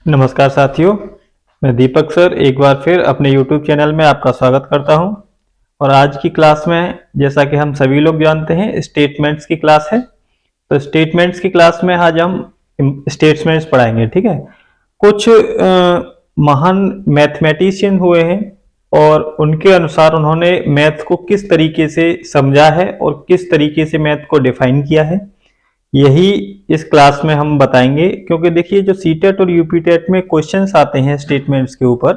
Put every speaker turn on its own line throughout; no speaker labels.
नमस्कार साथियों, मैं दीपक सर एक बार फिर अपने YouTube चैनल में आपका स्वागत करता हूं। और आज की क्लास में जैसा कि हम सभी लोग जानते हैं स्टेटमेंट्स की क्लास है। तो स्टेटमेंट्स की क्लास में आज हम स्टेटमेंट्स पढ़ाएंगे। ठीक है, कुछ महान मैथमेटिशियन हुए हैं और उनके अनुसार उन्होंने मैथ को किस तरीके से समझा है और किस तरीके से मैथ को डिफाइन किया है, यही इस क्लास में हम बताएंगे। क्योंकि देखिए, जो सीटेट और यूपीटेट में क्वेश्चंस आते हैं स्टेटमेंट्स के ऊपर,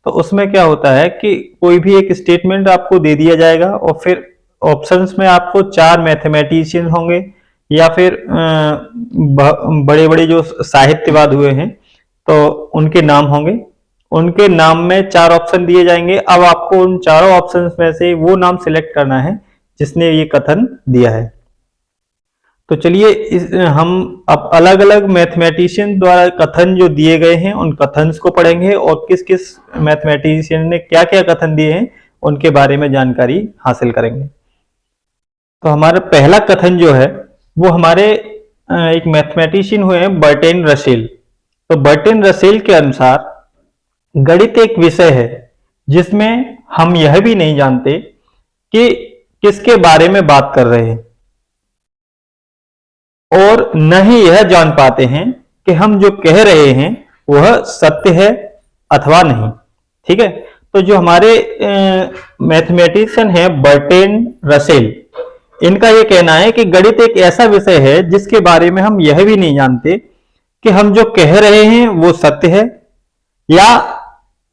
तो उसमें क्या होता है कि कोई भी एक स्टेटमेंट आपको दे दिया जाएगा और फिर ऑप्शंस में आपको चार मैथमेटिशियन होंगे या फिर बड़े बड़े जो साहित्यवाद हुए हैं तो उनके नाम होंगे। उनके नाम में चार ऑप्शन दिए जाएंगे। अब आपको उन चारों ऑप्शंस में से वो नाम सिलेक्ट करना है जिसने ये कथन दिया है। तो चलिए हम अब अलग अलग मैथमेटिशियन द्वारा कथन जो दिए गए हैं उन कथन्स को पढ़ेंगे और किस किस मैथमेटिशियन ने क्या क्या कथन दिए हैं उनके बारे में जानकारी हासिल करेंगे। तो हमारा पहला कथन जो है वो हमारे एक मैथमेटिशियन हुए हैं बर्टन रसेल। तो बर्टन रसेल के अनुसार गणित एक विषय है जिसमें हम यह भी नहीं जानते कि किसके बारे में बात कर रहे हैं और न ही यह जान पाते हैं कि हम जो कह रहे हैं वह सत्य है अथवा नहीं। ठीक है, तो जो हमारे मैथमेटिशियन है बर्टन रसेल, इनका यह कहना है कि गणित एक ऐसा विषय है जिसके बारे में हम यह भी नहीं जानते कि हम जो कह रहे हैं वो सत्य है, या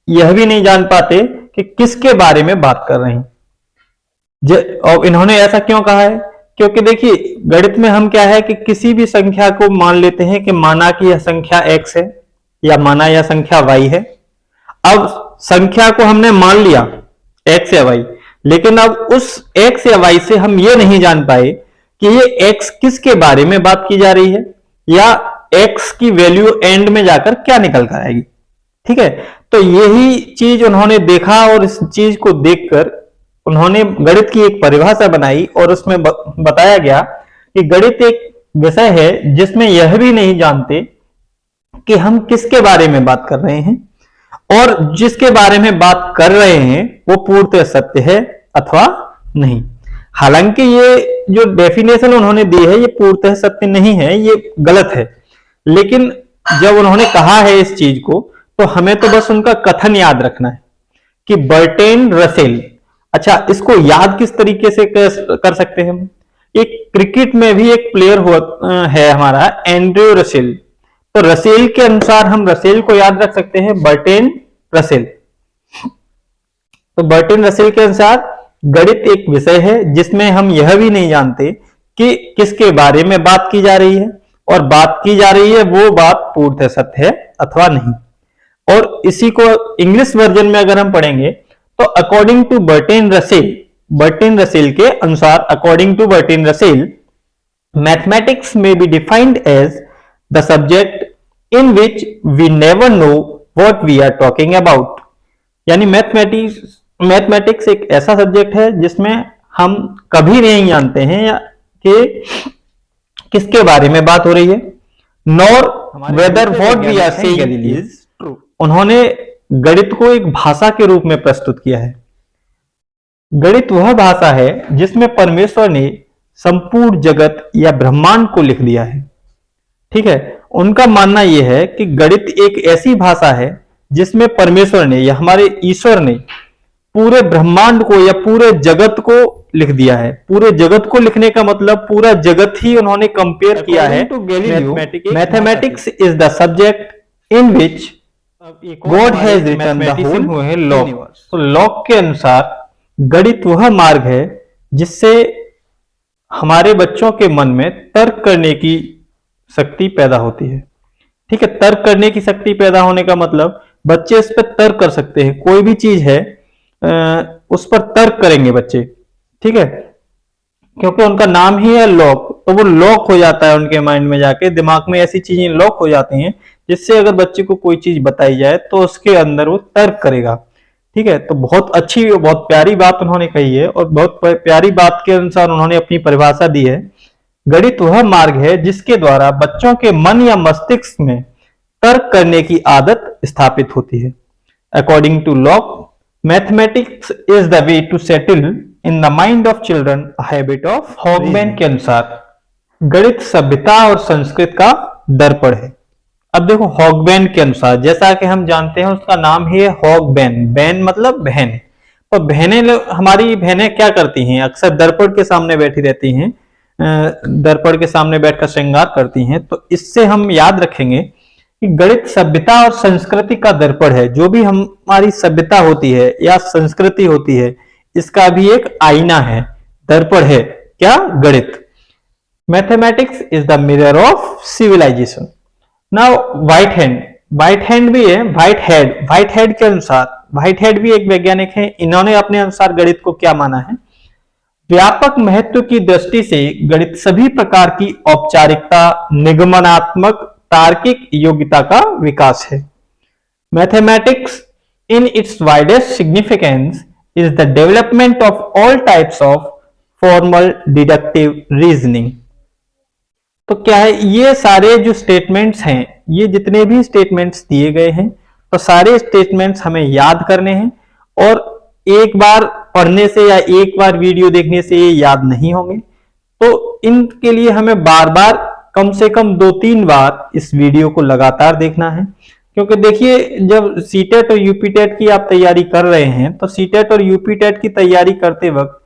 यह भी नहीं जान पाते कि किसके बारे में बात कर रहे हैं। और इन्होंने ऐसा क्यों कहा है? क्योंकि देखिए, गणित में हम क्या है कि किसी भी संख्या को मान लेते हैं कि माना कि यह संख्या x है या माना यह संख्या y है। अब संख्या को हमने मान लिया x या y, लेकिन अब उस x या y से हम ये नहीं जान पाए कि ये x किसके बारे में बात की जा रही है या x की वैल्यू एंड में जाकर क्या निकल कर आएगी। ठीक है, तो यही चीज उन्होंने देखा और इस चीज को देखकर उन्होंने गणित की एक परिभाषा बनाई और उसमें बताया गया कि गणित एक विषय है जिसमें यह भी नहीं जानते कि हम किसके बारे में बात कर रहे हैं और जिसके बारे में बात कर रहे हैं वो पूर्णतः सत्य है अथवा नहीं। हालांकि ये जो डेफिनेशन उन्होंने दी है ये पूर्णतः सत्य नहीं है, ये गलत है, लेकिन जब उन्होंने कहा है इस चीज को तो हमें तो बस उनका कथन याद रखना है कि बर्टन रसेल। अच्छा, इसको याद किस तरीके से कर सकते हैं हम? एक क्रिकेट में भी एक प्लेयर है हमारा एंड्रयू रसेल। तो रसेल के अनुसार हम रसेल को याद रख सकते हैं बर्टन रसेल। तो बर्टन रसेल के अनुसार गणित एक विषय है जिसमें हम यह भी नहीं जानते कि किसके बारे में बात की जा रही है और बात की जा रही है वो बात पूर्णतः सत्य है अथवा नहीं। और इसी को इंग्लिश वर्जन में अगर हम पढ़ेंगे तो अकॉर्डिंग टू बर्टन रसेल के अनुसार, according to Bertrand Russell, mathematics में be defined as the subject in which we never know what we are talking about. यानी मैथमेटिक्स एक ऐसा सब्जेक्ट है जिसमें हम कभी नहीं जानते हैं कि किसके बारे में बात हो रही है, nor whether what we are saying is true. उन्होंने गणित को एक भाषा के रूप में प्रस्तुत किया है। गणित वह भाषा है जिसमें परमेश्वर ने संपूर्ण जगत या ब्रह्मांड को लिख दिया है। ठीक है, उनका मानना यह है कि गणित एक ऐसी भाषा है जिसमें परमेश्वर ने या हमारे ईश्वर ने पूरे ब्रह्मांड को या पूरे जगत को लिख दिया है। पूरे जगत को लिखने का मतलब पूरा जगत ही उन्होंने कंपेयर किया है। Mathematics is the subject in which God has written the whole हुए हैं लॉ। तो लॉ के अनुसार गणित वह मार्ग है जिससे हमारे बच्चों के मन में तर्क करने की शक्ति पैदा होती है। ठीक है, तर्क करने की शक्ति पैदा होने का मतलब बच्चे इस पर तर्क कर सकते हैं। कोई भी चीज है उस पर तर्क करेंगे बच्चे। ठीक है, क्योंकि उनका नाम ही है लॉक, तो वो लॉक हो जाता है उनके माइंड में, जाके दिमाग में ऐसी चीजें लॉक हो जाती हैं जिससे अगर बच्चे को कोई चीज बताई जाए तो उसके अंदर वो तर्क करेगा। ठीक है, तो बहुत अच्छी बहुत प्यारी बात उन्होंने कही है और बहुत प्यारी बात के अनुसार उन्होंने अपनी परिभाषा दी है। गणित वह मार्ग है जिसके द्वारा बच्चों के मन या मस्तिष्क में तर्क करने की आदत स्थापित होती है। According to Locke, mathematics is the way to settle in the mind of children a habit of. हॉगमैन के अनुसार गणित सभ्यता और संस्कृत का दर्पण है। अब देखो, हॉगमैन के अनुसार, जैसा कि हम जानते हैं उसका नाम ही है हॉगबैन। बैन मतलब बहन। तो हमारी बहनें क्या करती हैं? अक्सर दर्पण के सामने बैठी रहती हैं, दर्पण के सामने बैठकर श्रृंगार करती हैं। तो इससे हम याद रखेंगे कि गणित सभ्यता और संस्कृति का दर्पण है। जो भी हमारी सभ्यता होती है या संस्कृति होती है, इसका भी एक आईना है, दर्पण है। क्या? गणित। Mathematics is the mirror of civilisation. Now व्हाइट हैंड भी है, व्हाइट हेड के अनुसार, व्हाइट हेड भी एक वैज्ञानिक है। इन्होंने अपने अनुसार गणित को क्या माना है? व्यापक महत्व की दृष्टि से गणित सभी प्रकार की औपचारिकता, निगमनात्मक, तार्किक योग्यता का विकास है। Mathematics in its widest significance is the development of all types of formal deductive reasoning. तो क्या है, ये सारे जो स्टेटमेंट्स हैं, ये जितने भी स्टेटमेंट्स दिए गए हैं, तो सारे स्टेटमेंट्स हमें याद करने हैं। और एक बार पढ़ने से या एक बार वीडियो देखने से ये याद नहीं होंगे। तो इनके लिए हमें बार बार, कम से कम 2-3 बार इस वीडियो को लगातार देखना है। क्योंकि देखिए, जब सीटेट और यूपीटेट की आप तैयारी कर रहे हैं, तो सीटेट और यूपीटेट की तैयारी करते वक्त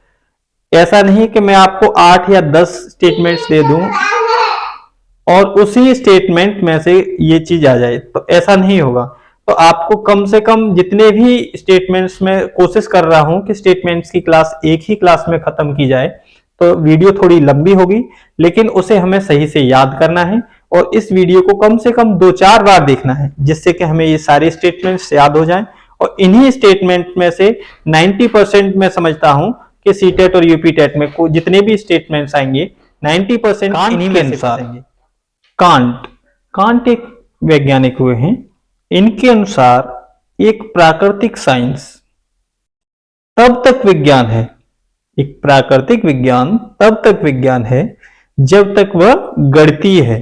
ऐसा नहीं कि मैं आपको 8 या 10 स्टेटमेंट्स दे दूं और उसी स्टेटमेंट में से ये चीज आ जाए, तो ऐसा नहीं होगा। तो आपको कम से कम जितने भी स्टेटमेंट्स में कोशिश कर रहा हूं कि स्टेटमेंट्स की क्लास एक ही क्लास में खत्म की जाए। तो वीडियो थोड़ी लंबी होगी, लेकिन उसे हमें सही से याद करना है और इस वीडियो को कम से कम 2-4 बार देखना है, जिससे कि हमें ये सारे स्टेटमेंट्स याद हो जाएं। और इन्हीं स्टेटमेंट में से 90% मैं समझता हूं कि सीटेट और यूपीटेट में जितने भी स्टेटमेंट्स आएंगे 90% इन्हीं में से आएंगे। कांट एक वैज्ञानिक हुए हैं। इनके अनुसार एक प्राकृतिक साइंस तब तक विज्ञान है, एक प्राकृतिक विज्ञान तब तक विज्ञान है जब तक वह गणितीय है।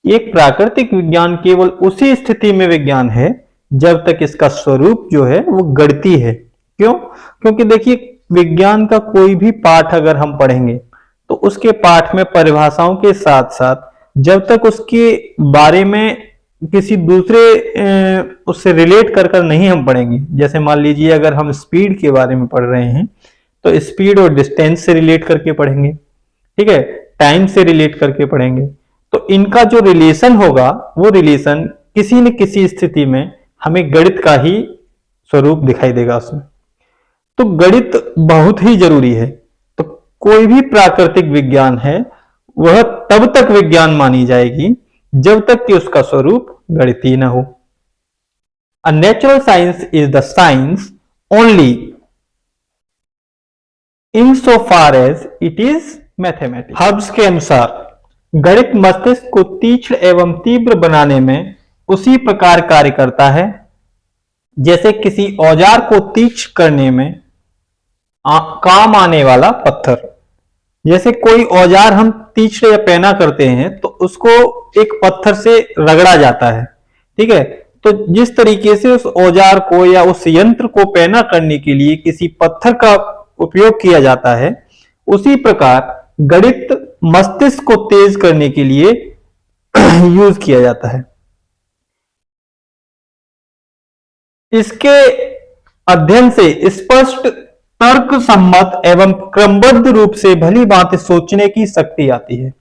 एक प्राकृतिक विज्ञान केवल उसी स्थिति में विज्ञान है जब तक इसका स्वरूप जो है वो गणितीय है। क्यों? क्योंकि देखिए, विज्ञान का कोई भी पाठ अगर हम पढ़ेंगे तो उसके पाठ में परिभाषाओं के साथ साथ जब तक उसके बारे में किसी दूसरे उससे रिलेट कर नहीं हम पढ़ेंगे, जैसे मान लीजिए अगर हम स्पीड के बारे में पढ़ रहे हैं तो स्पीड और डिस्टेंस से रिलेट करके पढ़ेंगे, ठीक है, टाइम से रिलेट करके पढ़ेंगे। तो इनका जो रिलेशन होगा वो रिलेशन किसी न किसी स्थिति में हमें गणित का ही स्वरूप दिखाई देगा उसमें। तो गणित बहुत ही जरूरी है। तो कोई भी प्राकृतिक विज्ञान है वह तब तक विज्ञान मानी जाएगी जब तक कि उसका स्वरूप गणितीय न हो। A natural science is the science only in so far as it is mathematics. Hobbes के अनुसार गणित मस्तिष्क को तीक्ष्ण एवं तीव्र बनाने में उसी प्रकार कार्य करता है जैसे किसी औजार को तीक्ष्ण करने में काम आने वाला पत्थर। जैसे कोई औजार हम तीक्ष्ण या पैना करते हैं तो उसको एक पत्थर से रगड़ा जाता है, ठीक है। तो जिस तरीके से उस औजार को या उस यंत्र को पैना करने के लिए किसी पत्थर का उपयोग किया जाता है, उसी प्रकार गणित मस्तिष्क को तेज करने के लिए यूज किया जाता है। इसके अध्ययन से स्पष्ट, तर्क सम्मत एवं क्रमबद्ध रूप से भली भांति सोचने की शक्ति आती है।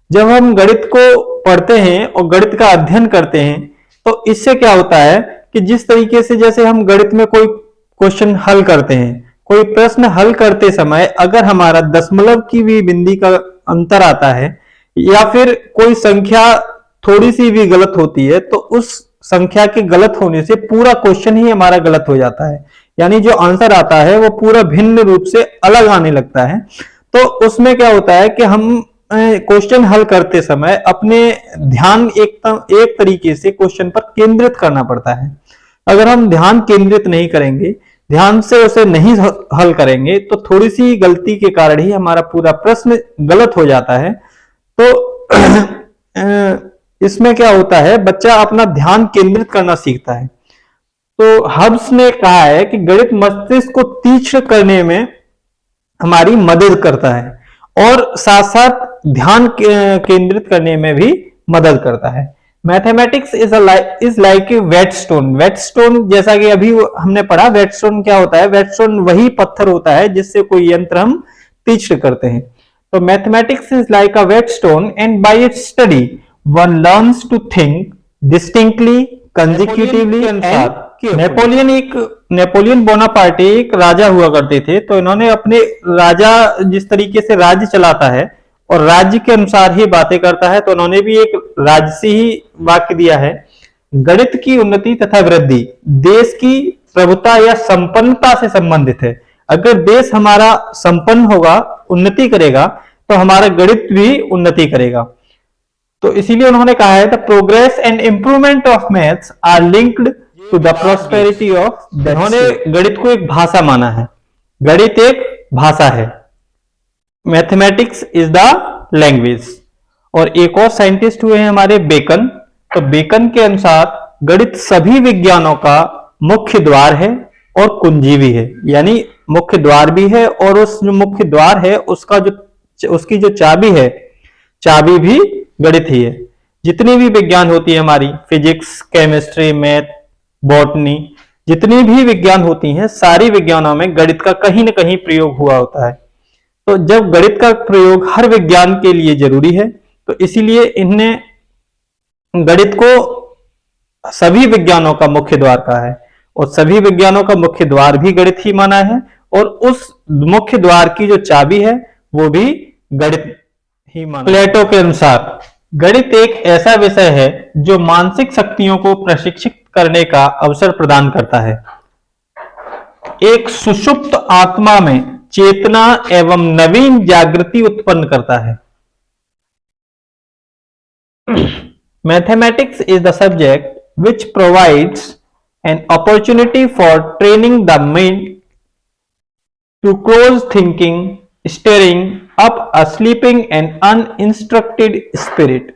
जब हम गणित को पढ़ते हैं और गणित का अध्ययन करते हैं तो इससे क्या होता है कि जिस तरीके से, जैसे हम गणित में कोई क्वेश्चन हल करते हैं, कोई प्रश्न हल करते समय अगर हमारा दशमलव की भी बिंदी का अंतर आता है या फिर कोई संख्या थोड़ी सी भी गलत होती है तो उस संख्या के गलत होने से पूरा क्वेश्चन ही हमारा गलत हो जाता है, यानी जो आंसर आता है वो पूरा भिन्न रूप से अलग आने लगता है। तो उसमें क्या होता है कि हम क्वेश्चन हल करते समय अपने ध्यान एक तरीके से क्वेश्चन पर केंद्रित करना पड़ता है। अगर हम ध्यान केंद्रित नहीं करेंगे, ध्यान से उसे नहीं हल करेंगे तो थोड़ी सी गलती के कारण ही हमारा पूरा प्रश्न गलत हो जाता है। तो इसमें क्या होता है, बच्चा अपना ध्यान केंद्रित करना सीखता है। तो हब्स ने कहा है कि गणित मस्तिष्क को तीक्ष्ण करने में हमारी मदद करता है और साथ साथ ध्यान केंद्रित करने में भी मदद करता है। Mathematics is like a Wheatstone. Wheatstone जैसा कि अभी हमने पढ़ा, वेटस्टोन क्या होता है? वेटस्टोन वही पत्थर होता है जिससे कोई यंत्र हम तीक्ष्ण करते हैं। तो mathematics is like a whetstone and by its study one learns to think distinctly, consecutively and Napoleon Bonaparte एक राजा हुआ करते थे। तो इन्होंने अपने राजा जिस तरीके से राज्य चलाता है और राज्य के अनुसार ही बातें करता है, तो उन्होंने भी एक राजसी ही वाक्य दिया है, गणित की उन्नति तथा वृद्धि देश की प्रभुता या संपन्नता से संबंधित है। अगर देश हमारा संपन्न होगा, उन्नति करेगा, तो हमारा गणित भी उन्नति करेगा। तो इसीलिए उन्होंने कहा है the progress and improvement of maths are linked to the prosperity of. उन्होंने गणित को एक भाषा माना है, गणित एक भाषा है, मैथमेटिक्स इज द लैंग्वेज। और एक और साइंटिस्ट हुए हैं हमारे बेकन। तो बेकन के अनुसार गणित सभी विज्ञानों का मुख्य द्वार है और कुंजी भी है, यानी मुख्य द्वार भी है और उस जो मुख्य द्वार है उसकी जो चाबी है, चाबी भी गणित ही है। जितनी भी विज्ञान होती है हमारी, फिजिक्स, केमिस्ट्री, मैथ, बॉटनी, जितनी भी विज्ञान होती हैं, सारी विज्ञानों में गणित का कहीं न कहीं प्रयोग हुआ होता है। तो जब गणित का प्रयोग हर विज्ञान के लिए जरूरी है, तो इसीलिए इन्हें गणित को सभी विज्ञानों का मुख्य द्वार कहा है और सभी विज्ञानों का मुख्य द्वार भी गणित ही माना है और उस मुख्य द्वार की जो चाबी है वो भी गणित ही माना। प्लेटो के अनुसार गणित एक ऐसा विषय है जो मानसिक शक्तियों को प्रशिक्षित करने का अवसर प्रदान करता है, एक सुषुप्त आत्मा में चेतना एवं नवीन जागृति उत्पन्न करता है। Mathematics is the subject which provides an opportunity for training the mind to close thinking, stirring up a sleeping and uninstructed spirit।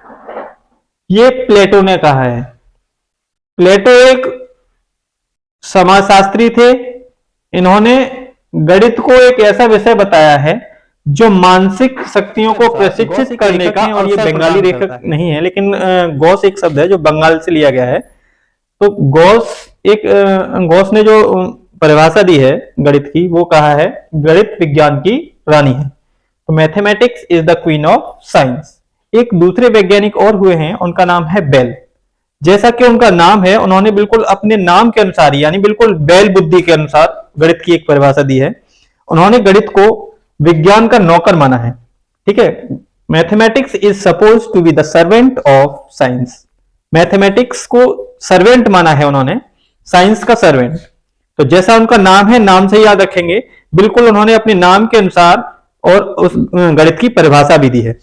ये प्लेटो ने कहा है। प्लेटो एक समाजशास्त्री थे। इन्होंने गणित को एक ऐसा विषय बताया है जो मानसिक शक्तियों को प्रशिक्षित करने का, और ये बंगाली लेखक नहीं है लेकिन गॉस एक शब्द है जो बंगाल से लिया गया है। तो गॉस ने जो परिभाषा दी है गणित की, वो कहा है गणित विज्ञान की रानी है। तो mathematics is the queen of science. एक दूसरे वैज्ञानिक और हुए हैं, उनका नाम है बेल। जैसा कि उनका नाम है, उन्होंने बिल्कुल अपने नाम के अनुसार, यानी बिल्कुल बेल बुद्धि के अनुसार गणित की एक परिभाषा दी है। उन्होंने गणित को विज्ञान का नौकर माना है। ठीक है, mathematics is suppose to be the servant of science. Mathematics को सर्वेंट माना है उन्होंने, साइंस का सर्वेंट। तो जैसा उनका नाम है, नाम से याद रखेंगे, बिल्कुल उन्होंने अपने नाम के अनुसार और उस गणित की परिभाषा भी दी है।